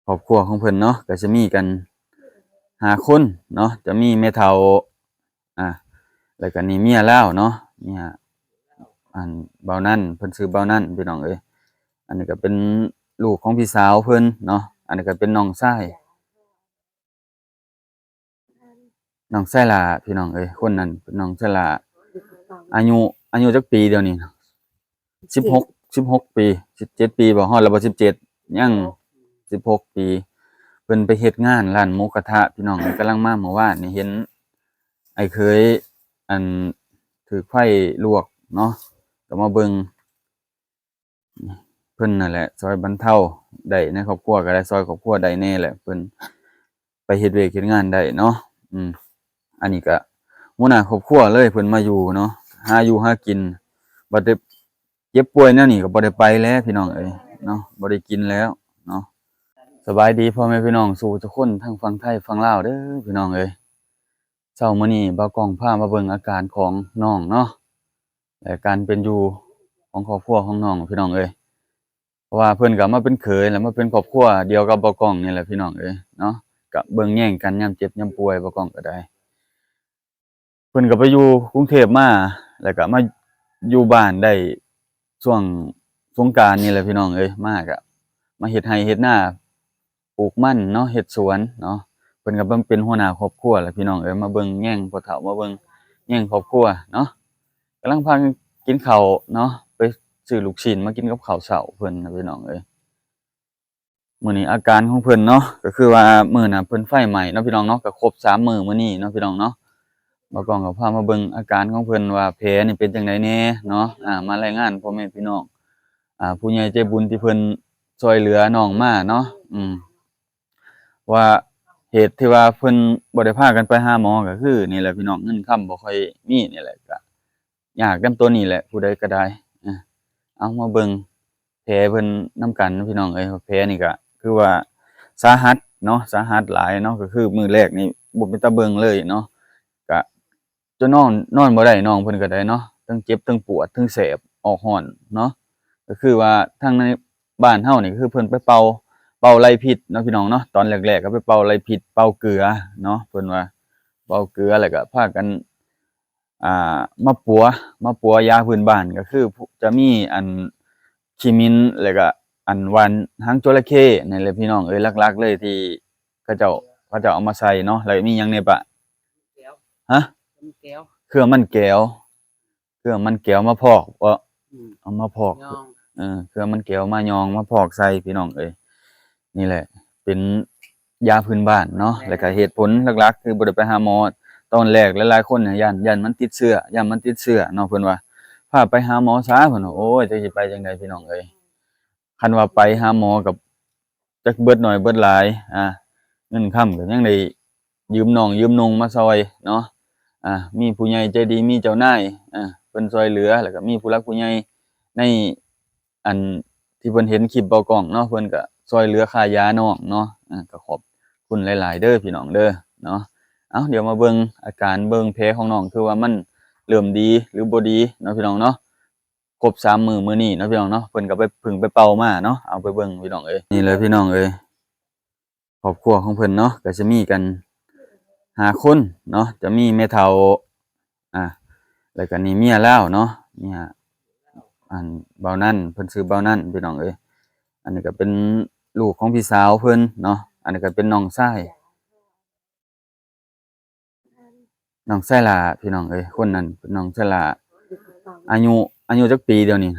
ครอบครัวของเพิ่นเนาะก็จะมีกัน5 คนเนาะจะมีแม่เฒ่าอ่าแล้วก็นี่เมียเลาเนาะเมียเบานั่นเพิ่นชื่อเบานั่นพี่น้องเอ้ยอันนี้ก็เป็นลูกของพี่สาวเพิ่นเนาะอันนี้ก็เป็นน้องชายหลาพี่น้องเอ้ยคนนั้นเป็นน้องชายหลาอายุจักปีเดี๋ยวนี้16 ปี17 ปีบ่ฮอดแล้วบ่17ยัง16 ปีเพิ่นไปเฮ็ดงานร้านหมูกระทะพี่น้องกำลังมาเมื่อวานนี่เห็นไอ้เคยอันถูกไฟลวกเนาะก็มาเบิ่งเพิ่นนั่นแหละช่วยบรรเทาได้ในครอบครัวก็ได้ช่วยครอบครัวได้แน่แหละเพิ่นไปเฮ็ดเวียกเฮ็ดงานได้เนาะอืมอันนี้ก็หัวหน้าครอบครัวเลยเพิ่นมาอยู่เนาะหาอยู่หากินบ่ได้เจ็บป่วยแนวนี้ก็บ่ได้ไปแล้วพี่น้องเอ้ยเนาะบ่ได้กินแล้วเนาะสบายดีพ่อแม่พี่น้องสู่ทุกคนทั้งฝั่งไทยฝั่งลาวเด้อพี่น้องเอ้ยเช้ามื้อนี้บ่าวกล้องพามาเบิ่งอาการของน้องเนาะและการเป็นอยู่ของครอบครัวของน้องพี่น้องเอ้ย เพราะว่าเพิ่นก็มาเป็นเขยแล้วมาเป็นครอบครัวเดียวกับบ่าวกล้องนี่แหละพี่น้องเอ้ยเนาะก็เบิ่งแย่งกันยามเจ็บยามป่วยบ่าวกล้องก็ได้เพิ่นก็ไปอยู่กรุงเทพมาแล้วก็มาอยู่บ้านได้ช่วงสงกรานต์นี่แหละพี่น้องเอ้ยมาก็มาเฮ็ดไร่เฮ็ดนาปลูกมันเนาะเฮ็ดสวนเนาะเพิ่นก็มาเป็นหัวหน้าครอบครัวแหละพี่น้องเอ้ยมาเบิ่งแย่งพ่อเฒ่ามาเบิ่งแย่งครอบครัวเนาะกำลังพากันกินข้าวเนาะไปซื้อลูกชิ้นมากินกับข้าวเช้าเพิ่นน่ะพี่น้องเอ้ย มื้อนี้อาการของเพิ่นเนาะก็คือว่ามื้อน่ะเพิ่นไฟไหม้เนาะพี่น้องเนาะก็ครบ3 มื้อมื้อนี้เนาะพี่น้องเนาะบ่าวกล้องก็พามาเบิ่งอาการของเพิ่นว่าแผลนี่เป็นจั่งใดแหน่เนาะมารายงานพ่อแม่พี่น้องผู้ใหญ่ใจบุญที่เพิ่นช่วยเหลือน้องมาเนาะว่าเหตุที่ว่าเพิ่นบ่ได้พากันไปหาหมอก็คือนี่แหละพี่น้องเงินค้ำบ่ค่อยมีนี่แหละก็ยากนำตัวนี้แหละผู้ใดก็ได้อาเอามาเบิ่งแผลเพิ่นนำกันพี่น้องเอ้ยว่าแผลนี่ก็คือว่าสาหัสเนาะสาหัสหลายเนาะก็คือมื้อแรกนี่บ่เป็นตาเบิ่งเลยเนาะก็จนนอนบ่ได้น้องเพิ่นก็ได้เนาะเทิงเจ็บเทิงปวดเทิงแสบออกร้อนเนาะก็คือว่าทางในบ้านเฮานี่คือเพิ่นไปเป่าไล่พิษเนาะพี่น้องเนาะตอนแรกๆก็ไปเป่าไล่พิษเป่าเกลือเนาะเพิ่นว่าเป่าเกลือแล้วก็พากันมาปัวยาพื้นบ้านก็คือจะมีอันขี้มิ้นแล้วก็อันหว่านหางจระเข้นี่แหละพี่น้องเอ้ยหลักๆเลยที่เขาเจ้าเอามาใส่เนาะแล้วมีหยังแหน่ปะแก้วฮะมันแก้วเครื่องมันแก้วมาพอกบ่เอามาพอกยองเครื่องมันแก้วมายองมาพอกใส่พี่น้องเอ้ยนี่แหละเป็นยาพื้นบ้านเนาะแล้วก็เหตุผลหลักๆคือบ่ได้ไปหาหมอตอนแรกหลายๆคนน่ะย้านมันติดเชื้อเนาะเพิ่นว่าพาไปหาหมอซะเพิ่นว่าโอ้ยจักสิไปจั่งใดพี่น้องเอ้ยคันว่าไปหาหมอก็จักเบิดน้อยเบิดหลายเงินค้ำก็ยังได้ยืมน้องยืมนุ่งมาช่วยเนาะมีผู้ใหญ่ใจดีมีเจ้านายเพิ่นช่วยเหลือแล้วก็มีผู้หลักผู้ใหญ่ในอันที่เพิ่นเห็นคลิปเบากล้องเนาะเพิ่นก็ช่วยเหลือค่ายาน้องเนาะก็ขอบคุณหลายๆเด้อพี่น้องเด้อเนาะเอ้าเดี๋ยวมาเบิ่งอาการเบิ่งแผลของน้องคือว่ามันเริ่มดีหรือบ่ดีเนาะพี่น้องเนาะครบ3 มื้อมื้อนี้เนาะพี่น้องเนาะเพิ่นก็ไปเพิ่งไปเป่ามาเนาะเอาไปเบิ่งพี่น้องเอ้ยนี่เลยพี่น้องเอ้ยครอบครัวของเพิ่นเนาะก็จะมีกัน5 คนเนาะจะมีแม่เฒ่าแล้วก็นี่เมียเลาเนาะเมียเบานั่นเพิ่นชื่อเบานั่นพี่น้องเอ้ยอันนี้ก็เป็นลูกของพี่สาวเพิ่นเนาะอันนี้ก็เป็นน้องชายหลาพี่น้องเอ้ยคนนั้นเป็นน้องชายหลาอายุจักปีเดี๋ยวนี้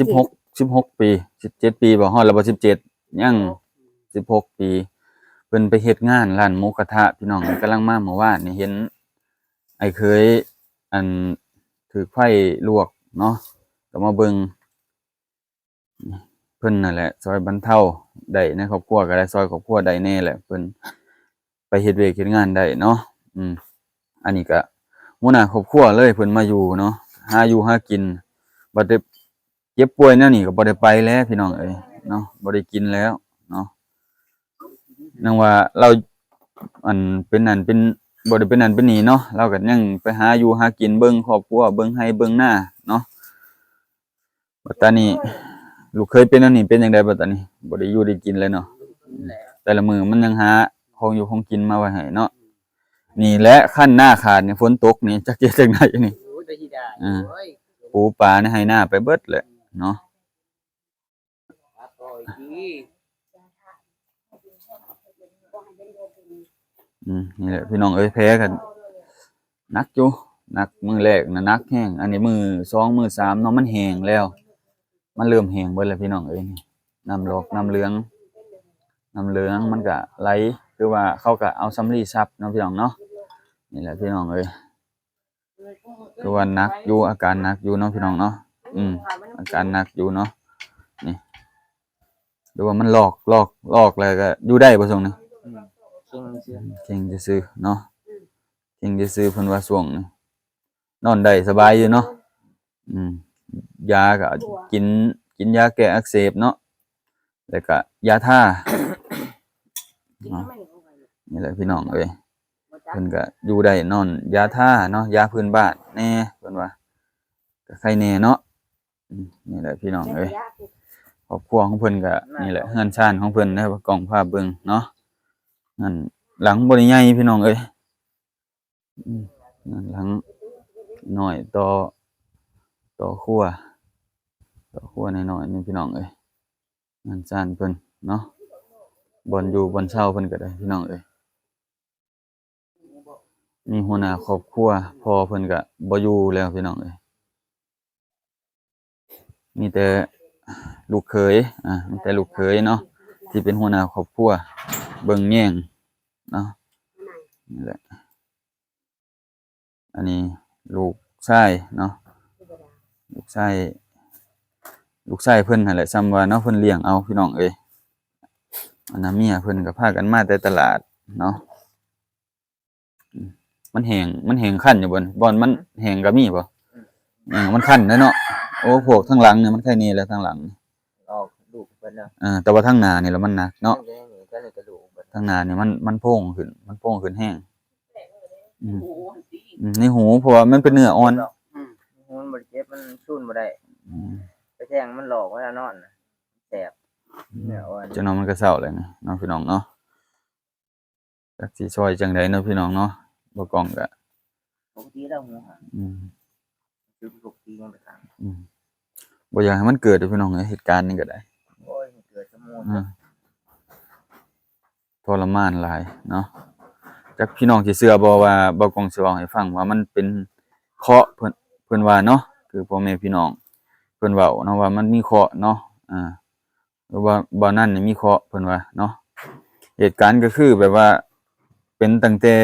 16 ปี17 ปีบ่ฮอดแล้วบ่17ยัง16 ปีเพิ่นไปเฮ็ดงานร้านหมูกระทะพี่น้องกำลังมาเมื่อวานนี่เห็นไอ้เคยอันถูกไฟลวกเนาะก็มาเบิ่งเพิ่นนั่นแหละช่วยบรรเทาได้ในครอบครัวก็ได้ช่วยครอบครัวได้แน่แหละเพิ่นไปเฮ็ดเวียกเฮ็ดงานได้เนาะอันนี้ก็หัวหน้าครอบครัวเลยเพิ่นมาอยู่เนาะหาอยู่หากินบ่ได้เจ็บป่วยแนวนี้ก็บ่ได้ไปแล้วพี่น้องเอ้ยเนาะบ่ได้กินแล้วเนาะนังว่าเราอันเป็นนั่นเป็นบ่ได้เป็นนั่นเป็นนี่เนาะเราก็ยังไปหาอยู่หากินเบิ่งครอบครัวเบิ่งไร่เบิ่งนาเนาะบัดตานี้ลูกเคยเป็นอันนี้เป็นจั่งใดบัดตานี้บ่ได้อยู่ได้กินเลยเนาะ แหละ แต่ละมื้อมันยังหาของอยู่ของกินมาไว้ให้เนาะนี่แหละคันหน้าขาดนี่ฝนตกนี่จักเฮ็ดจังไดนี่ โอ้ยแต่ที่ได้โอ้ย ปูปลาในให้หน้าไปเบิดแหละเนาะ ปล่อยดี นี่แหละพี่น้องเอ้ยแพ้กันหนักอยู่หนักมื้อแรกน่ะหนักแฮงอันนี้มื้อ2มื้อ3เนาะมันแห้งแล้ว มันเริ่มแห้งเบิดแล้วพี่น้องเอ้ยนี่น้ำหลอกน้ำเหลืองมันก็ไหลคือว่าเขาก็เอาสำลีซับเนาะพี่น้องเนาะนี่แหละพี่น้องเอ้ยคือว่าหนักอยู่อาการหนักอยู่เนาะพี่น้องเนาะอาการหนักอยู่เนาะนี่ดูว่ามันลอกแล้วก็อยู่ได้บ่ทรงนี่ เก่งเชื่อ เก่งซื่อๆเนาะเก่งซื่อๆเพิ่นว่าช่วงนี้นอนได้สบายอยู่เนาะยาก็กินยาแก้อักเสบเนาะแล้วก็ยาท่าเนาะนี่แหละพี่น้องเอ้ยเพิ่นก็อยู่ได้นอนยาท่าเนาะยาพื้นบ้านแน่เพิ่นว่าก็ใครแน่เนาะนี่แหละพี่น้องเอ้ยครอบครัวของเพิ่นก็นี่แหละเฮือนชานของเพิ่นนะครับกล้องภาพเบิ่งเนาะนั่นหลังบ่ได้ใหญ่พี่น้องเอ้ยนั่นหลังน้อยต่อครัวน้อยๆนี่พี่น้องเอ้ยเฮือนชานเพิ่นเนาะบ่อนอยู่บ่อนเช่าเพิ่นก็ได้พี่น้องเอ้ยมีหัวหน้าครอบครัวพ่อเพิ่นก็บ่อยู่แล้วพี่น้องเอ้ยมีแต่ลูกเขยมีแต่ลูกเขยเนาะที่เป็นหัวหน้าครอบครัวเบิ่งแย่งเนาะนี่แหละอันนี้ลูกชายเนาะลูกชายเพิ่นนั่นแหละซ้ำว่าเนาะเพิ่นเลี้ยงเอาพี่น้องเอ้ยอันนั้นเมียเพิ่นก็พากันมาแต่ตลาดเนาะมันแห้งคันอยู่บ่อนมันแห้งก็มีบ่มันคันเนาะโอ้พวกทางหลังเนี่ยมันแค่นี้แหละทางหลัง ออกลูกเพิ่นแล้ว แต่ว่าทางหน้านี่แหละมันหนักเนาะ ก็เลยกระดูกเพิ่น ทางหน้านี่มันโป่งขึ้นแห้งในหูเพราะว่ามันเป็นเนื้ออ่อน มันบ่เจ็บมันสู้บ่ได้ไปแทงมันหลอกไว้แล้วนอนแสบเนื้ออ่อน จะนอนมันก็เศร้าเลยนะเนาะพี่น้องเนาะจักสิช่วยจังไดเนาะพี่น้องเนาะบ่กล้องก็ ปกติแล้วหัวอืม คือปกติมันไปทาง บ่อยากให้มันเกิดเด้อพี่น้องเอ้ยเหตุการณ์นี้ก็ได้ โอ้ยเกิดสมุน ทรมานหลายเนาะจักพี่น้องสิเชื่อบ่ว่าบ่กล้องสิเว้าให้ฟังว่ามันเป็นเคราะห์เพิ่นว่าเนาะคือพ่อแม่พี่น้องเพิ่นเว้าเนาะว่ามันมีเคราะห์เนาะหรือว่าบ่นั่นนี่มีเคราะห์เพิ่นว่าเนาะเหตุการณ์ก็คือแบบว่าเป็นตั้งแต่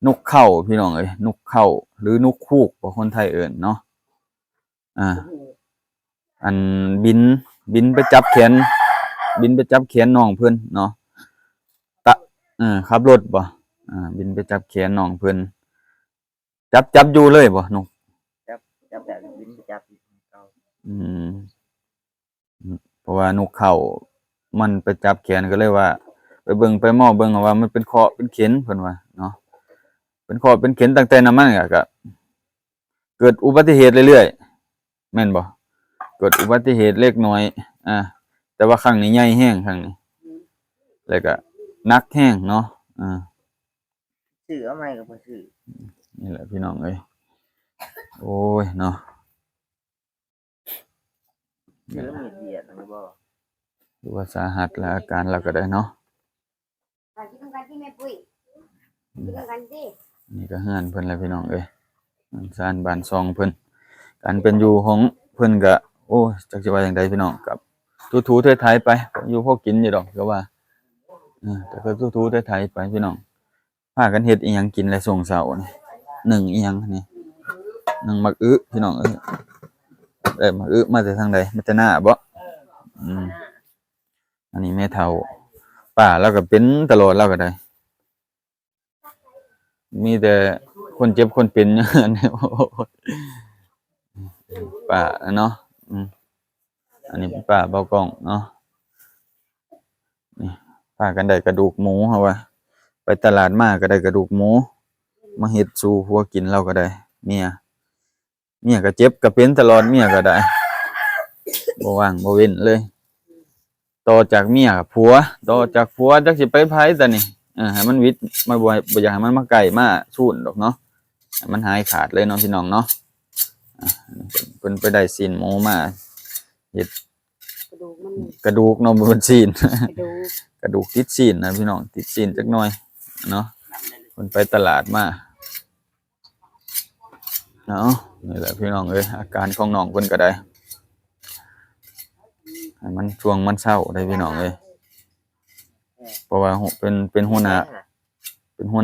นกเข้าพี่น้องเอ้ยนกเข้าหรือนกคูกบ่คนไทยเอิ้นเนาะอันบินไปจับแขนน้องเพิ่นเนาะขับรถบ่บินไปจับแขนน้องเพิ่นจับอยู่เลยบ่นก จับแบบบินไปจับเก่า เพราะว่านกเข้ามันไปจับแขนก็เลยว่าไปเบิ่งไปมอเบิ่งว่ามันเป็นเคราะห์เป็นเข็นเพิ่นว่าเนาะเป็นเคราะห์เป็นเข็นตั้งแต่นั้นมาก็เกิดอุบัติเหตุเรื่อยๆแม่นบ่เกิดอุบัติเหตุเล็กน้อยแต่ว่าครั้งนี้ใหญ่แฮงครั้งนี้แล้วก็หนักแฮงเนาะซื้อเอาใหม่ก็บ่ซื้อ นี่แหละพี่น้องเอ้ยโอ้ยเนาะ ซื้อมีดเดียดมันบ่ ดูว่าสาหัสแล้วอาการเราก็ได้เนาะนี่ก็เฮือนเพิ่นแล้วพี่น้องเอ้ยซ่านบ้านซองเพิ่นการเป็นอยู่ของเพิ่นก็โอ้จักสิว่าจังไดพี่น้องกับทูๆไถๆไปอยู่พอกินอยู่ดอกก็ว่าแต่ก็ทูๆไถๆไปพี่น้องพากันเฮ็ดอีหยังกินแล้วช่วงเช้านี่นึ่งอีหยังนี่นึ่งมักอึพี่น้องเอ้ยได้มักอึมาจากทางใดมาจากหน้าบ่อันนี้แม่เฒ่าป้าเราก็เป็นตลอดเราก็ได้มีแต่คนเจ็บคนเป็นป้าเนาะอันนี้ป้าเบากล้องเนาะนี่ป้ากันได้กระดูกหมูเฮาว่าไปตลาดมาก็ได้กระดูกหมูมาเฮ็ดสู่ผัวกินเราก็ได้เมียก็เจ็บก็เป็นตลอดเมียก็ได้บ่ว่างบ่เว้นเลยต ต่อจากเมียกับผัวต่อจากผัวจักสิไปไผแต่นี่ให้มันวิทย์มาบ่อยากให้มันมาใกล้มาสูนดอกเนาะให้มันหายขาดเลยเนาะพี่น้องเนาะอ่ะเพิ่นไปได้ซีนหมูมาเฮ็ด กระดูกมัน กระดูกเนาะบ่เป็นซีน กระดูก กระดูกติดซีนนะพี่น้องติดซีนจักหน่อยเนาะเพิ่นไปตลาดมาเนาะนี่แหละพี่น้องเอ้ยอาการของน้องเพิ่นก็ได้ให้มันช่วงมันเศร้าได้พี่น้องเอ้ยเพราะว่าเป็นหัวห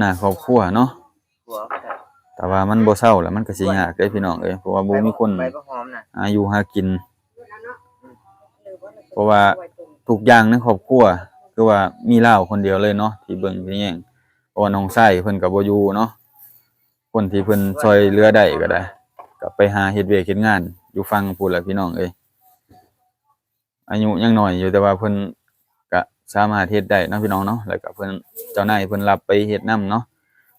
น้าครอบครัวเนาะ หัวก็ได้ แต่ว่ามันบ่เศร้าแล้วมันก็สิยากเด้พี่น้องเอ้ยเพราะว่าบ่มีคน ใบบ่หอมน่ะ อายุหากิน เพราะว่าทุกอย่างในครอบครัวคือว่ามีลาวคนเดียวเลยเนาะที่เบิ่งพี่แย่งเพราะว่าน้องชายเพิ่นก็บ่อยู่เนาะคนที่เพิ่นช่วยเหลือได้ก็ได้ก็ไปหาเฮ็ดเวียกเฮ็ดงานอยู่ฝั่งพู้นล่ะพี่น้องเอ้ยอายุยังน้อยอยู่แต่ว่าเพิ่นก็สามารถเฮ็ดได้เนาะพี่น้องเนาะแล้วก็เพิ่นเจ้านายเพิ่นรับไปเฮ็ดนํเนาะ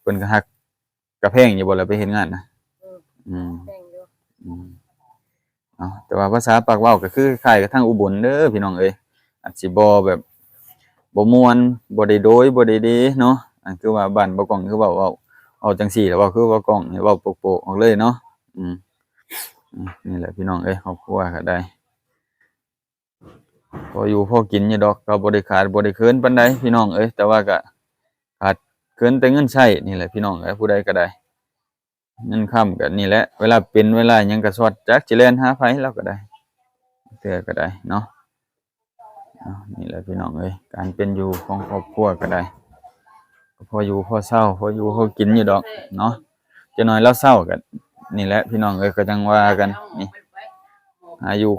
เพิ่นก็ฮักกระแพงอยู่บ่ล่ะไปเฮ็ดงานนะอืม แป้งอยู่ อืมแต่ว่าภาษาปากเว้าก็คือคล้ายกับทางอุบลเด้อพี่น้องเอ้ยอาจสิบ่แบบบ่ม่วนบ่ได้โดยบ่ได้เดเนาะอันคือว่าบ้านบ่กล้องคือเว้าเอาจังซี่แหล้วเว้าคือว่ากล้องให้เว้าโปะๆออกเลยเนาะอืมนี่แหละพี่น้องเอ้ยครอบครัวก็ได้พออยู่พอกินอยู่ดอกก็บ่ได้ขาดบ่ได้เคินปานใดพี่น้องเอ้ยแต่ว่าก็ขาดเคินแต่เงินใช้นี่แหละพี่น้องเอ้ยผู้ใดก็ได้ เงินค่ำก็นี่แหละเวลาเป็นเวลาหยังก็สอดจักสิแล่นหาไผเราก็ได้เทื่อก็ได้เนาะนี่แหละพี่น้องเอ้ยการเป็นอยู่ของครอบครัวก็ได้ก็พออยู่พอเศร้าพออยู่พอกินอยู่ดอกเนาะจะน้อยเราเศร้าก็นี่แหละพี่น้องเอ้ยก็จังว่ากันนี่อายุ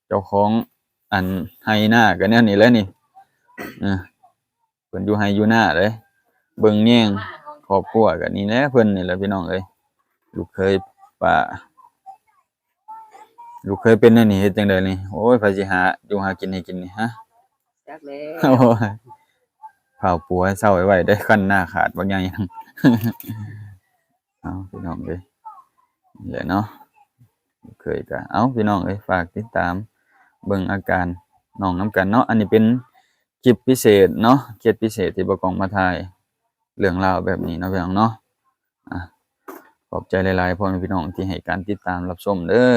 เจ้าของอันไห้หน้าก็แนวนี้แหละนี่เพิ่นอยู่ไห้อยู่หน้าเลยเบิ่งแย่งครอบครัวก็นี่แหละเพิ่นนี่แหละพี่น้องเอ้ย ลูกเคยป่าลูกเคยเป็นอันนี้เฮ็ดจังได๋นี่โอ้ยไผสิหาอยู่หากินให้กินนี่ฮะ จักแล้ว โอ้ยข้าวปัวให้เซาไว้ได้คันหน้าขาดบ่ใหญ่ยัง เอาพี่น้องเอ้ยนี่แหละเนาะลูกเคยก็เอาพี่น้องเอ้ยฝากติดตามเบิ่งอาการน้องนํกันเนาะอันนี้เป็นคลิปพิเศษเนาะคลิปพิเศษที่บ่กล้องมาถ่ายเรื่องราวแบบนี้เนาะพี่น้องเนาะขอบใจหลายๆพ่อแม่พี่น้องที่ให้การติดตามรับชมเด้อ